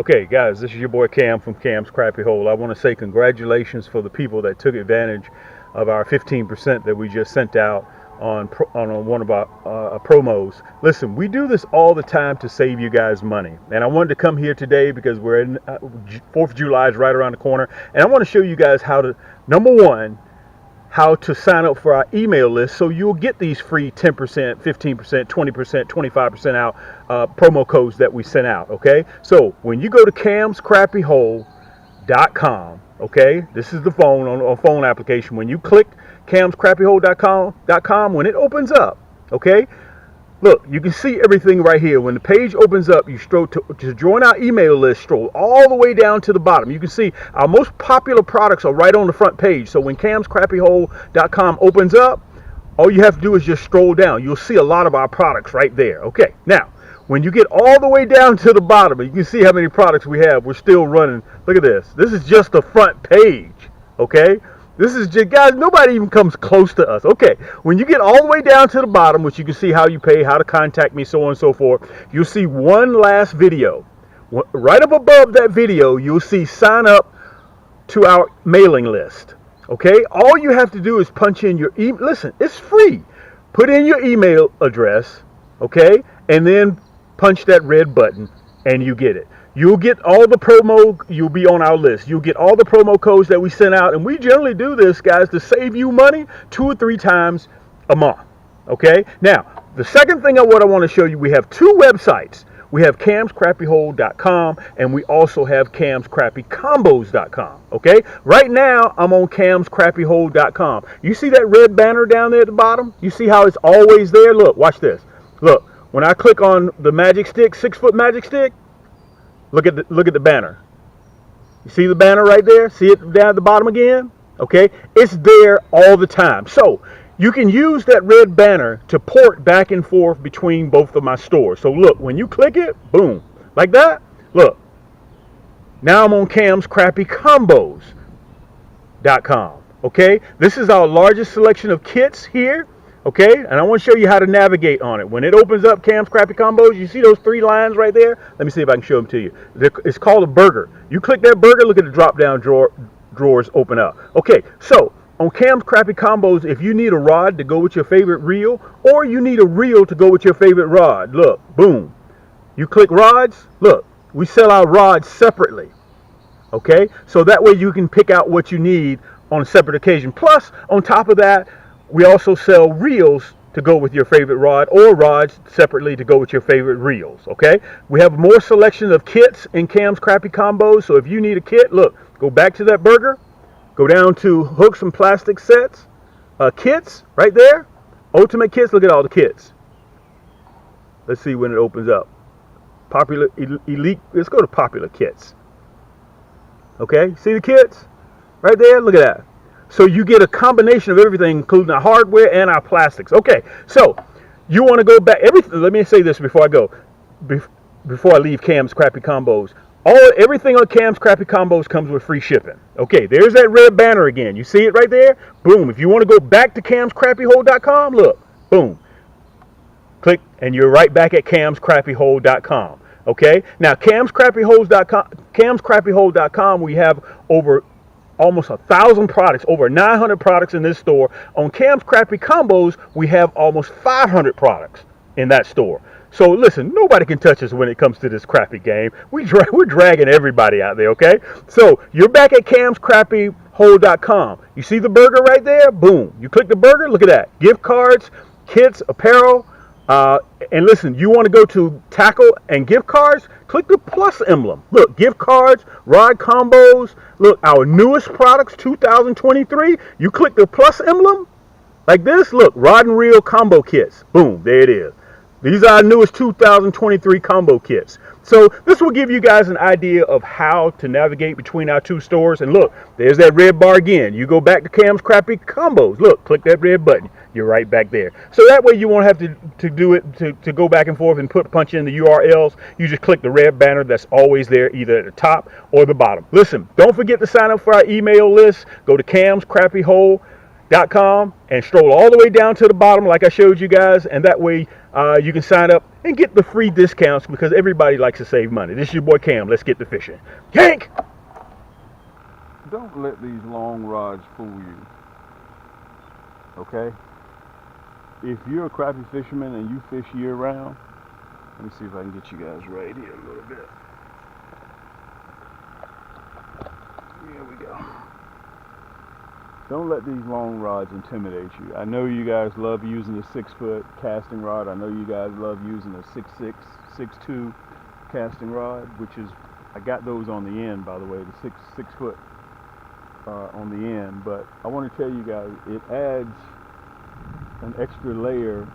Okay, guys, this is your boy Cam from Cam's Crappy Hole. I want to say congratulations for the people that took advantage of our 15% that we just sent out on one of our promos. Listen, we do this all the time to save you guys money, and I wanted to come here today because we're in 4th of July is right around the corner, and I want to show you guys how to, number one, how to sign up for our email list so you'll get these free 10%, 15%, 20%, 25% out promo codes that we sent out. Okay, so when you go to camscrappyhole.com, okay, this is the phone on phone application. When you click camscrappyhole.com, when it opens up, okay, look, you can see everything right here. When the page opens up, you stroll to join our email list, stroll all the way down to the bottom. You can see our most popular products are right on the front page. So when camscrappyhole.com opens up, all you have to do is just stroll down. You'll see a lot of our products right there. Okay, now, when you get all the way down to the bottom, you can see how many products we have. We're still running. Look at this. This is just the front page, okay? This is just, guys, nobody even comes close to us. Okay, when you get all the way down to the bottom, which you can see how you pay, how to contact me, so on and so forth, you'll see one last video. Right up above that video, you'll see sign up to our mailing list. Okay, all you have to do is punch in your email. Listen, it's free. Put in your email address, okay, and then punch that red button, and you get it. You'll get all the promo, you'll be on our list. You'll get all the promo codes that we send out. And we generally do this, guys, to save you money 2 or 3 times a month. Okay? Now, the second thing what I want to show you, we have 2 websites. We have camscrappyhole.com and we also have camscrappycombos.com. Okay? Right now, I'm on camscrappyhole.com. You see that red banner down there at the bottom? You see how it's always there? Look, watch this. Look, when I click on the magic stick, 6-foot magic stick, look at the banner. You see the banner right there? See it down at the bottom again? Okay, it's there all the time. So you can use that red banner to port back and forth between both of my stores. So look, when you click it, boom, like that. Look, now I'm on camscrappycombos.com. Okay, this is our largest selection of kits here. Okay, and I want to show you how to navigate on it. When it opens up Cam's Crappy Combos, you see those 3 lines right there? Let me see if I can show them to you. It's called a burger. You click that burger, look at the drop-down drawers open up. Okay, so on Cam's Crappy Combos, if you need a rod to go with your favorite reel, or you need a reel to go with your favorite rod, look, boom. You click rods, look, we sell our rods separately. Okay, so that way you can pick out what you need on a separate occasion. Plus, on top of that, we also sell reels to go with your favorite rod, or rods separately to go with your favorite reels, okay? We have more selection of kits in Cam's Crappy Combos, so if you need a kit, look, go back to that burger, go down to hooks and plastic sets, kits, right there, ultimate kits, look at all the kits. Let's see when it opens up. Popular, elite, let's go to popular kits. Okay, see the kits? Right there, look at that. So you get a combination of everything, including our hardware and our plastics. Okay, so you want to go back. Let me say this before I go. Before I leave Cam's Crappy Combos, everything on Cam's Crappy Combos comes with free shipping. Okay, there's that red banner again. You see it right there? Boom. If you want to go back to camscrappyhole.com, look, boom. Click, and you're right back at camscrappyhole.com. Okay, now camscrappyhole.com, we have over almost 1,000 products, over 900 products in this store. On Cam's Crappy Combos, we have almost 500 products in that store. So listen, nobody can touch us when it comes to this crappy game. We're dragging everybody out there, okay? So you're back at camscrappyhole.com. You see the burger right there? Boom. You click the burger, look at that. Gift cards, kits, apparel. And listen, you want to go to tackle and gift cards? Click the plus emblem. Look, gift cards, rod combos. Look, our newest products, 2023. You click the plus emblem like this. Look, rod and reel combo kits. Boom, there it is. These are our newest 2023 combo kits. So this will give you guys an idea of how to navigate between our 2 stores. And look, there's that red bar again. You go back to Cam's Crappy Combos. Look, click that red button. You're right back there. So that way you won't have to do it, to go back and forth and punch in the URLs. You just click the red banner that's always there, either at the top or the bottom. Listen, don't forget to sign up for our email list. Go to camscrappyhole.com and stroll all the way down to the bottom like I showed you guys. And that way You can sign up and get the free discounts because everybody likes to save money. This is your boy Cam. Let's get to fishing. Yaannk! Don't let these long rods fool you. Okay? If you're a crappie fisherman and you fish year round, let me see if I can get you guys right here a little bit. Here we go. Don't let these long rods intimidate you. I know you guys love using a 6-foot casting rod. I know you guys love using a 6'6", 6'2" casting rod, which is, I got those on the end, by the way, the 6 foot on the end. But I want to tell you guys, it adds an extra layer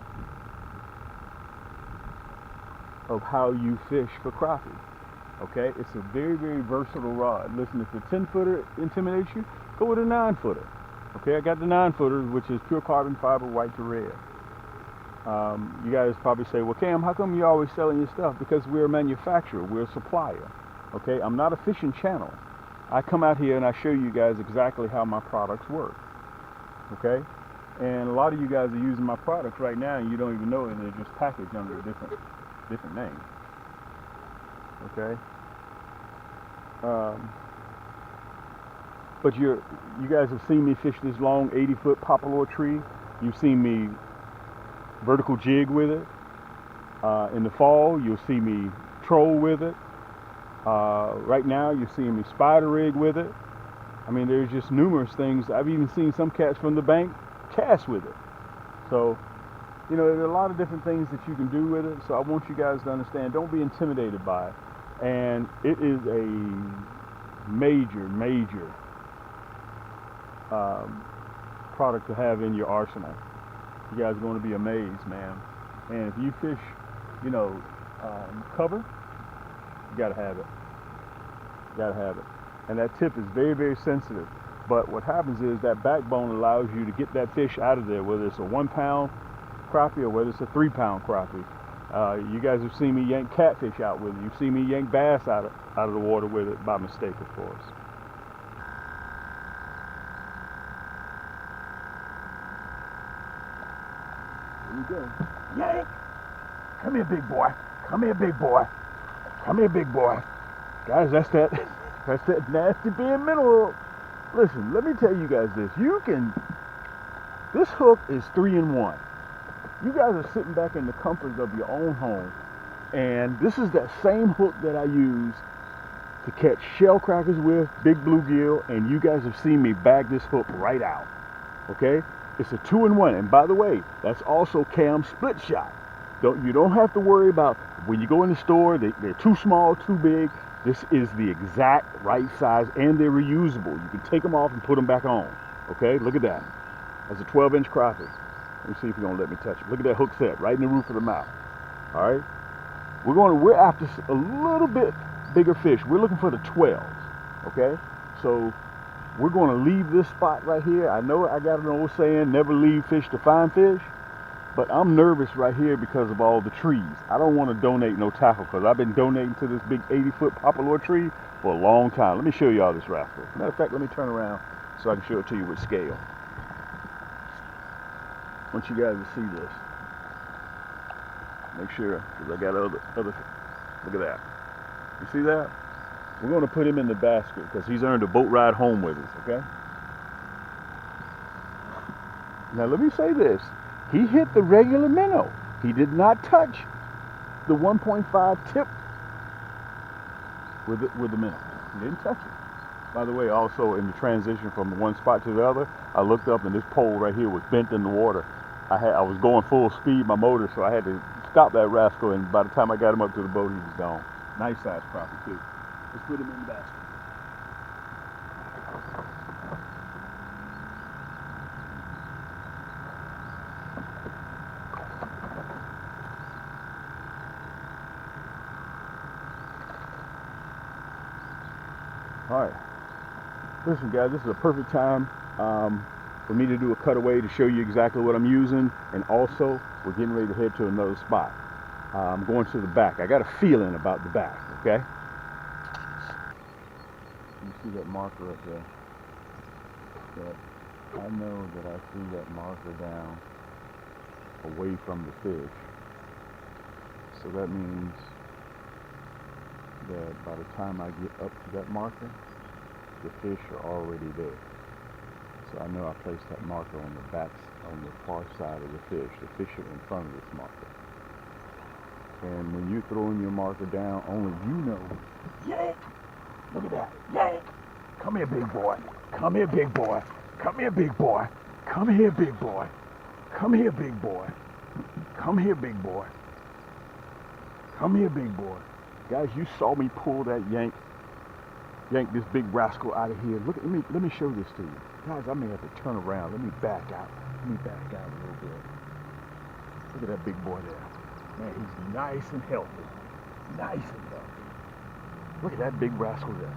of how you fish for crappie. Okay, it's a very, very versatile rod. Listen, if the 10-footer intimidates you, go with a 9-footer. Okay, I got the 9-footer, which is pure carbon fiber, white to red. You guys probably say, well, Cam, how come you're always selling your stuff? Because we're a manufacturer, we're a supplier. Okay, I'm not a fishing channel. I come out here and I show you guys exactly how my products work. Okay, and a lot of you guys are using my products right now and you don't even know it. They're just packaged under a different name. Okay. But you guys have seen me fish this long 80-foot poplar tree. You've seen me vertical jig with it. In the fall, you'll see me troll with it. Right now, you're seeing me spider rig with it. I mean, there's just numerous things. I've even seen some cats from the bank cast with it. So, you know, there are a lot of different things that you can do with it. So I want you guys to understand, don't be intimidated by it. And it is a major product to have in your arsenal. You guys are going to be amazed, man. And if you fish, you know, cover, you got to have it. You got to have it. And that tip is very, very sensitive. But what happens is that backbone allows you to get that fish out of there, whether it's a 1-pound crappie or whether it's a 3-pound crappie. You guys have seen me yank catfish out with it. You've seen me yank bass out of the water with it, by mistake, of course. Here we go. Yank! Come here, big boy. Come here, big boy. Come here, big boy. Guys, that's that nasty being mineral. Listen, let me tell you guys this. This hook is 3-in-1. You guys are sitting back in the comforts of your own home, and this is that same hook that I use to catch shell crackers with, big bluegill, and you guys have seen me bag this hook right out. Okay? It's a 2-in-1, and by the way, that's also Cam's split shot. You don't have to worry about when you go in the store, they're too small, too big. This is the exact right size, and they're reusable. You can take them off and put them back on. Okay? Look at that. That's a 12-inch crappie. Let me see if you're gonna let me touch it. Look at that hook set right in the roof of the mouth. All right, we're after a little bit bigger fish. We're looking for the 12s. Okay, so we're going to leave this spot right here. I know I got an old saying, never leave fish to find fish, but I'm nervous right here because of all the trees. I don't want to donate no tackle because I've been donating to this big 80-foot poplar tree for a long time. Let me show y'all this rascal. Matter of fact, let me turn around so I can show it to you with scale. I want you guys to see this. Make sure, because I got other. Look at that. You see that? We're going to put him in the basket because he's earned a boat ride home with us. Okay. Now let me say this. He hit the regular minnow. He did not touch the 1.5 tip with the minnow. He didn't touch it. By the way, also in the transition from the one spot to the other, I looked up and this pole right here was bent in the water. I was going full speed, my motor, so I had to stop that rascal, and by the time I got him up to the boat, he was gone. Nice size crappie too. Let's put him in the basket. All right. Listen, guys, this is a perfect time for me to do a cutaway to show you exactly what I'm using, and also we're getting ready to head to another spot. I'm going to the back. I got a feeling about the back, okay? You see that marker up there? I know that I see that marker down away from the fish. So that means that by the time I get up to that marker, the fish are already there. So I know I placed that marker on the back, on the far side of the fish. The fish are in front of this marker. And when you're throwing your marker down, only you know. Yaannk! Look at that. Yaannk! Come here, big boy. Come here, big boy. Come here, big boy. Come here, big boy. Come here, big boy. Come here, big boy. Come here, big boy. Guys, you saw me pull that yank this big rascal out of here. Look, let me show this to you. Guys, I may have to turn around. Let me back out. Let me back out a little bit. Look at that big boy there. Man, he's nice and healthy. Nice and healthy. Look at that big rascal there.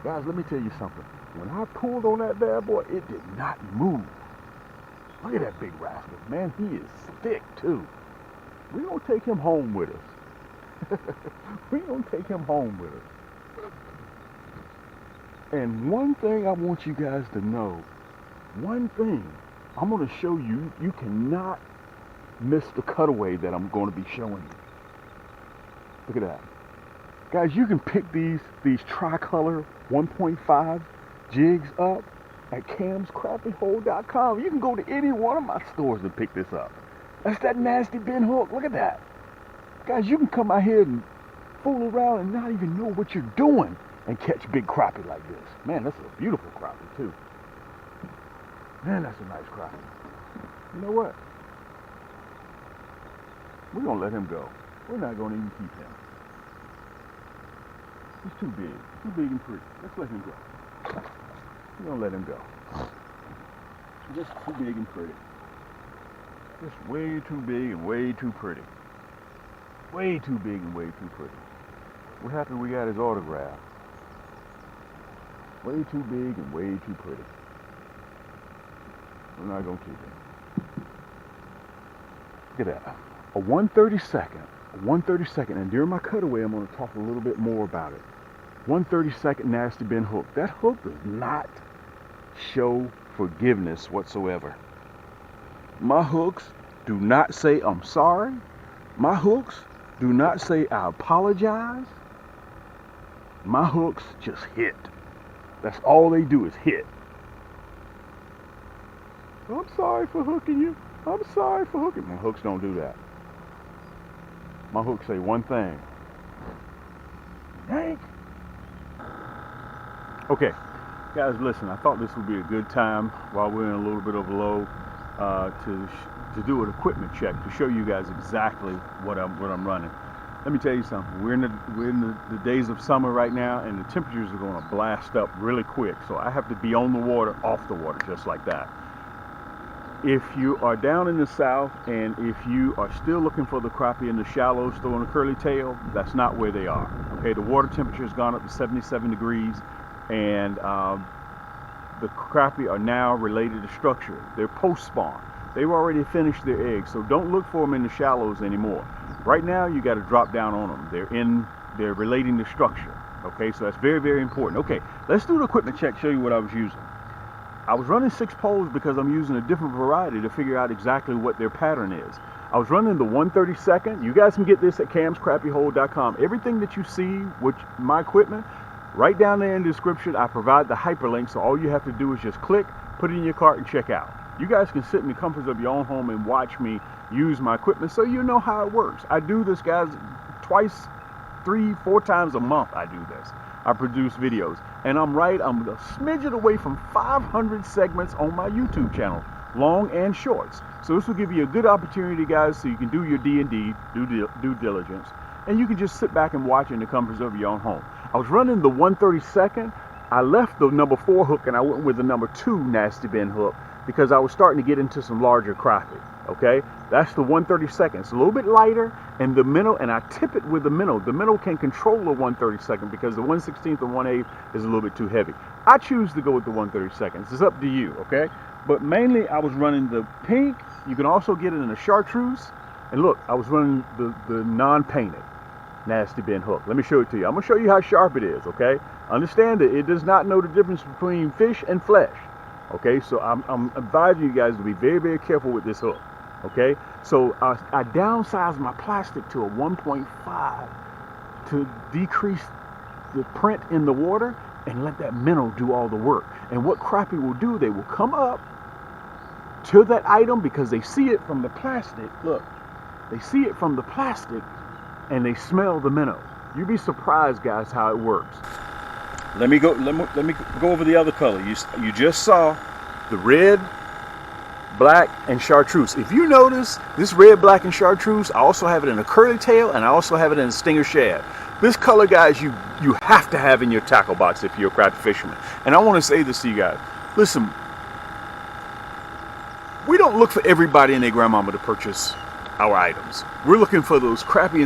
Guys, let me tell you something. When I pulled on that bad boy, it did not move. Look at that big rascal. Man, he is thick too. We're going to take him home with us. We're going to take him home with us. And one thing I want you guys to know, one thing I'm going to show you, you cannot miss the cutaway that I'm going to be showing you. Look at that. Guys, you can pick these tricolor 1.5 jigs up at camscrappiehold.com. You can go to any one of my stores and pick this up. That's that nasty bin hook. Look at that. Guys, you can come out here and fool around and not even know what you're doing and catch big crappie like this. Man, that's a beautiful crappie too. Man, that's a nice crappie. You know what? We're going to let him go. We're not going to even keep him. He's too big and pretty. Let's let him go. We're going to let him go. Just too big and pretty. Just way too big and way too pretty. Way too big and way too pretty. We're happy we got his autograph. Way too big and way too pretty. We're not going to keep him. Look at that. A 132nd, and during my cutaway, I'm going to talk a little bit more about it. 132nd nasty bin hook. That hook does not show forgiveness whatsoever. My hooks do not say I'm sorry. My hooks do not say I apologize. My hooks just hit. That's all they do is hit. I'm sorry for hooking you. I'm sorry for hooking. My hooks don't do that. My hooks say one thing. Yaannk. Okay, guys, listen. I thought this would be a good time while we're in a little bit of a low to do an equipment check to show you guys exactly what I'm running. Let me tell you something. We're in the days of summer right now, and the temperatures are going to blast up really quick. So I have to be on the water, off the water, just like that. If you are down in the south and if you are still looking for the crappie in the shallows throwing a curly tail, that's not where they are. Okay, the water temperature has gone up to 77 degrees, and the crappie are now related to structure. They're post-spawn. They've already finished their eggs, so don't look for them in the shallows anymore. Right now, you got to drop down on them. They're relating to structure. Okay, so that's very, very important. Okay, let's do the equipment check, show you what I was using. I was running 6 poles because I'm using a different variety to figure out exactly what their pattern is. I was running the 132nd. You guys can get this at camscrappiehold.com. Everything that you see with my equipment, right down there in the description, I provide the hyperlink, so all you have to do is just click, put it in your cart, and check out. You guys can sit in the comforts of your own home and watch me use my equipment so you know how it works. I do this, guys, twice, 3, 4 times a month I do this. I produce videos, and I'm a smidgen away from 500 segments on my YouTube channel, long and shorts. So this will give you a good opportunity, guys, so you can do your D&D, due diligence, and you can just sit back and watch in the comforts of your own home. I was running the 132nd. I left the number 4 hook and I went with the number 2 nasty bin hook because I was starting to get into some larger crappie. Okay, that's the 132nd. It's a little bit lighter, and the minnow, and I tip it with the minnow. The minnow can control the 132nd because the 1/16 and 1/8 is a little bit too heavy. I choose to go with the 132nd. It's up to you, okay? But mainly I was running the pink. You can also get it in a chartreuse. And look, I was running the non-painted nasty bin hook. Let me show it to you. I'm gonna show you how sharp it is, okay? Understand that it does not know the difference between fish and flesh. Okay, so I'm advising you guys to be very, very careful with this hook. Okay, so I downsized my plastic to a 1.5 to decrease the print in the water and let that minnow do all the work. And what crappie will do, they will come up to that item because they see it from the plastic. Look, they see it from the plastic and they smell the minnow. You'd be surprised, guys, how it works. Let me go over the other color. You just saw the red, black, and chartreuse. If you notice, this red, black, and chartreuse, I also have it in a curly tail, and I also have it in a stinger shad. This color, guys, you have to have in your tackle box if you're a crappie fisherman. And I want to say this to you guys. Listen, we don't look for everybody and their grandmama to purchase our items. We're looking for those crappie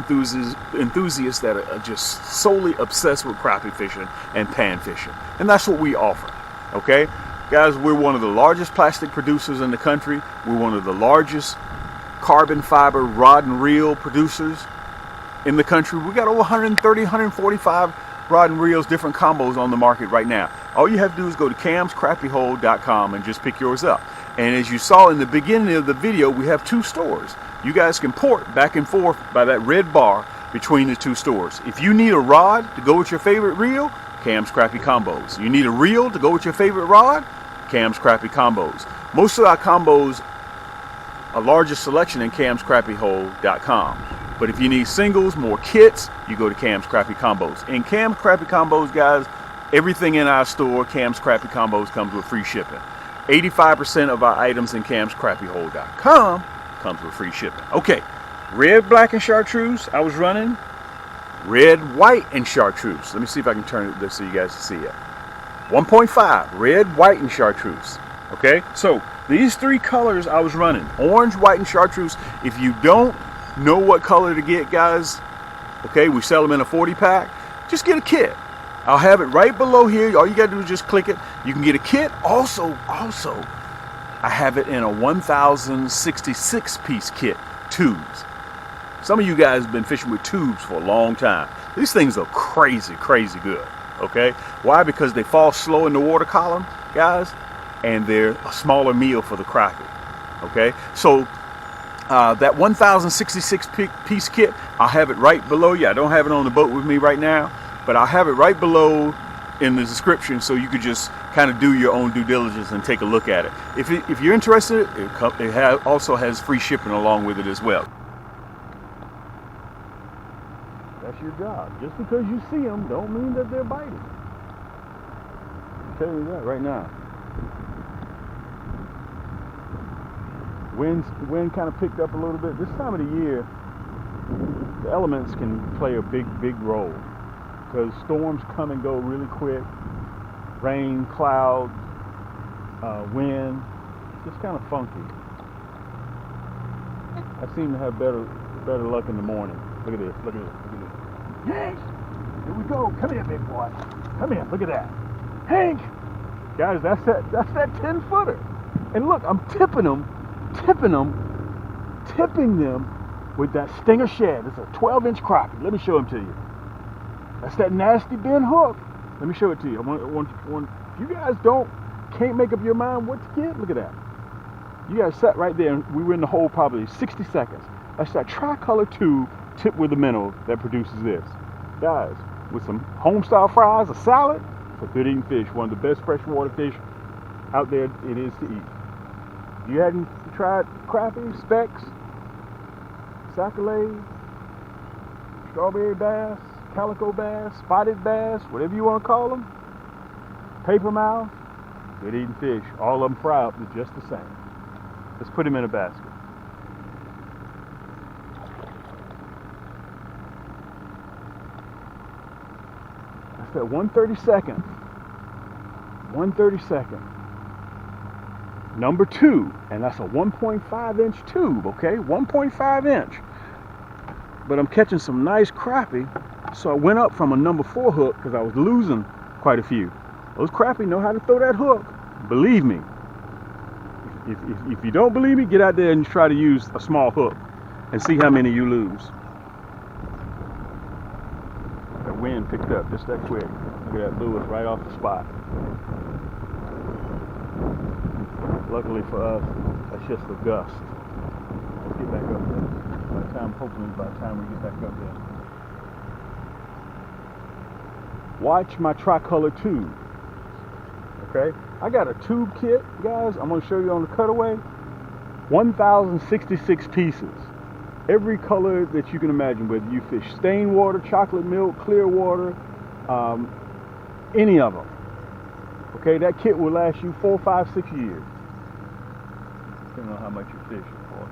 enthusiasts that are just solely obsessed with crappie fishing and pan fishing. And that's what we offer, okay? Guys, we're one of the largest plastic producers in the country. We're one of the largest carbon fiber rod and reel producers in the country. We got over 130, 145 rod and reels, different combos on the market right now. All you have to do is go to camscrappiehole.com and just pick yours up. And as you saw in the beginning of the video, we have 2 stores. You guys can port back and forth by that red bar between the 2 stores. If you need a rod to go with your favorite reel, Cam's Crappie Combos. You need a reel to go with your favorite rod, Cam's Crappie Combos. Most of our combos, a largest selection in camscrappiehole.com. But if you need singles, more kits, you go to Cam's Crappie Combos. In Cam's Crappie Combos, guys, everything in our store, Cam's Crappie Combos, comes with free shipping. 85% of our items in camscrappiehole.com comes with free shipping. Okay, red, black, and chartreuse, I was running. Red, white, and chartreuse. Let me see if I can turn this so you guys can see it. 1.5, red, white, and chartreuse. Okay, so these 3 colors I was running. Orange, white, and chartreuse. If you don't know what color to get, guys, okay, we sell them in a 40 pack. Just get a kit. I'll have it right below here. All you gotta do is just click it. You can get a kit. Also, I have it in a 1,066 piece kit, tubes. Some of you guys have been fishing with tubes for a long time. These things are crazy good, okay? Why? Because they fall slow in the water column, guys, and they're a smaller meal for the crappie, okay? So that 1,066 piece kit, I'll have it right below you. I don't have it on the boat with me right now, but I'll have it right below in the description so you could just kind of do your own due diligence and take a look at it. If you're interested, it also has free shipping along with it as well. That's your job. Just because you see them don't mean that they're biting. I'm telling you that right now. Wind kind of picked up a little bit. This time of the year, the elements can play a big role because storms come and go really quick. Rain, clouds, wind, just kind of funky. I seem to have better luck in the morning. Look at this, look at this, look at this. Yaannk! Here we go. Come here, big boy. Come here, look at that. Hank! Guys, that's that 10-footer. And look, I'm tipping them with that stinger shad. It's a 12-inch crappie. Let me show them to you. That's that nasty bend hook. Let me show it to you. If you guys can't make up your mind what to get, look at that. You guys sat right there and we were in the hole probably 60 seconds. That's that tricolor tube tipped with a minnow that produces this. Guys, with some home-style fries, a salad, it's a good eating fish. One of the best freshwater fish out there it is to eat. If you hadn't tried crappie, specks, sac-a-lait, strawberry bass, calico bass, spotted bass, whatever you want to call them, paper mouth, good eating fish. All of them fry up, they're just the same. Let's put them in a basket. That's that 1/32. 1/32. Number 2, and that's a 1.5-inch tube, okay? 1.5 inch. But I'm catching some nice crappie, so I went up from a number 4 hook because I was losing quite a few. Those crappie know how to throw that hook. Believe me. If you don't believe me, get out there and try to use a small hook and see how many you lose. The wind picked up just that quick. Look at that, blew us right off the spot. Luckily for us, that's just a gust. time, hopefully by the time we get back up there. Watch my tricolor tube. Okay, I got a tube kit, guys. I'm going to show you on the cutaway. 1,066 pieces. Every color that you can imagine, whether you fish stained water, chocolate milk, clear water, any of them. Okay, that kit will last you 4, 5, 6 years. Depending on how much you fish, of course.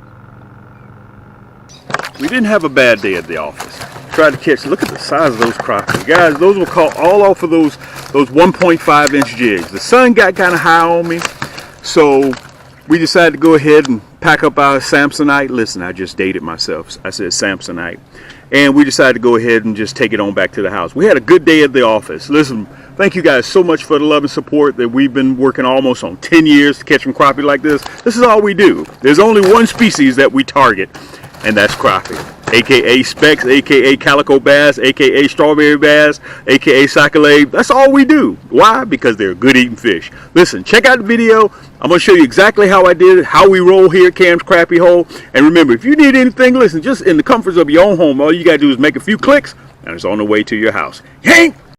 We didn't have a bad day at the office. Tried to catch, look at the size of those crappie. Guys, those were caught all off of those 1.5 inch jigs. The sun got kind of high on me, so we decided to go ahead and pack up our Samsonite. Listen, I just dated myself. I said Samsonite. And we decided to go ahead and just take it on back to the house. We had a good day at the office. Listen, thank you guys so much for the love and support that we've been working almost on 10 years to catch some crappie like this. This is all we do. There's only one species that we target, and that's crappie. AKA specks, AKA calico bass, AKA strawberry bass, AKA sac-a-lait. That's all we do. Why? Because they're good eating fish. Listen, check out the video. I'm going to show you exactly how I did it, how we roll here at Cam's Crappie Hole. And remember, if you need anything, listen, just in the comforts of your own home, all you got to do is make a few clicks, and it's on the way to your house. Yaannk!